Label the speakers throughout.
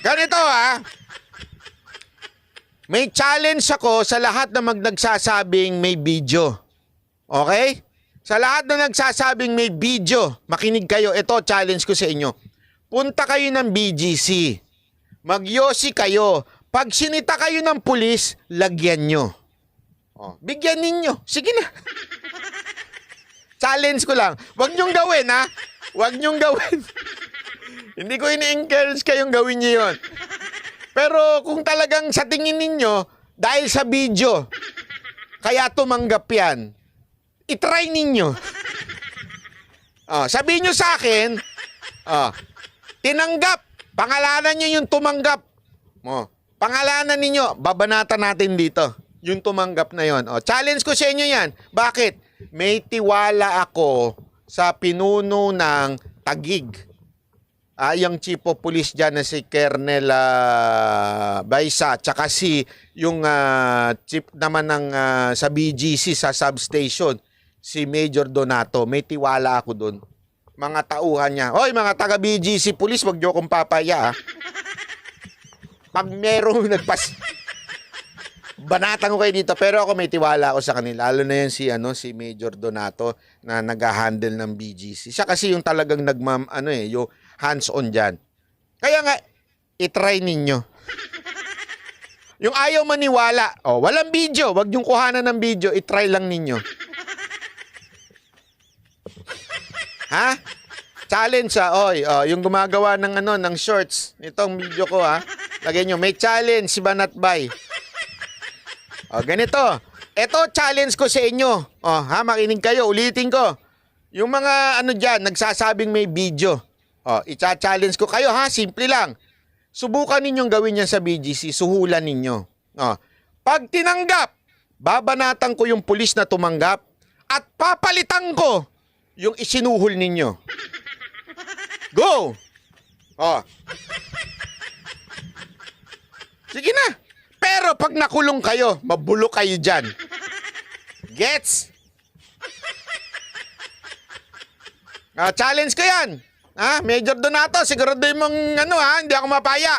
Speaker 1: Ganito may challenge ako sa lahat na nagsasabing may video. Okay? Sa lahat na nagsasabing may video, makinig kayo. Ito, challenge ko sa inyo. Punta kayo ng BGC. Magyosi kayo. Pag sinita kayo ng pulis, lagyan nyo. Bigyan ninyo. Sige na. Challenge ko lang. Huwag nyong gawin, ha? Huwag nyong gawin. Hindi ko ini-encourage kayong gawin nyo yun. Pero kung talagang sa tingin ninyo, dahil sa video, kaya tumanggap yan, itry ninyo. Sabihin nyo sa akin, tinanggap, pangalanan nyo yung tumanggap. Pangalanan ninyo, babanatan natin dito. Yung tumanggap na yon. Challenge ko sa inyo yan. Bakit? May tiwala ako sa pinuno ng Taguig. Yung chief of police dyan na si Colonel Baisa, tsaka yung chief naman ng sa BGC sa substation, si Major Donato. May tiwala ako doon. Mga tauhan niya. Hoy, mga taga BGC police, wag niyo akong papaya. Pag merong banatan ko kayo dito, pero ako may tiwala ako sa kanila. Lalo na yan si Major Donato na nag-handle ng BGC. Siya kasi yung talagang yung hands-on dyan. Kaya nga, itry ninyo. Yung ayaw maniwala, walang video, wag yung kuhanan ng video, itry lang ninyo. Ha? Challenge yung gumagawa ng shorts, nitong video ko lagyan nyo, may challenge si Banatbay. Ganito. Ito challenge ko sa inyo. Makinig kayo, ulitin ko. Yung mga dyan, nagsasabing may video. Icha-challenge ko kayo simple lang. Subukan ninyong gawin yan sa BGC, suhulan ninyo. Pag tinanggap, babanatan ko yung pulis na tumanggap at papalitan ko yung isinuhol ninyo. Go! Sige na. Pero pag nakulong kayo, mabulok kayo dyan. Gets? Challenge ko yan. Major Donato, sigurado mong hindi ako mapaya.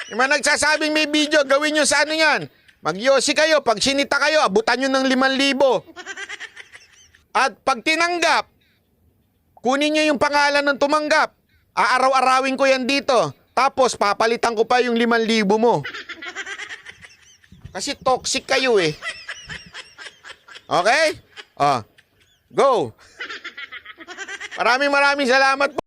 Speaker 1: Yung mga nagsasabing may video, gawin nyo sa yan. Magyosi kayo, pag sinita kayo, abutan nyo ng 5,000. At pag tinanggap, kunin nyo yung pangalan ng tumanggap. Aaraw-arawin ko yan dito. Tapos, papalitan ko pa yung 5,000 mo. Kasi toxic kayo Okay? Go! Maraming salamat po.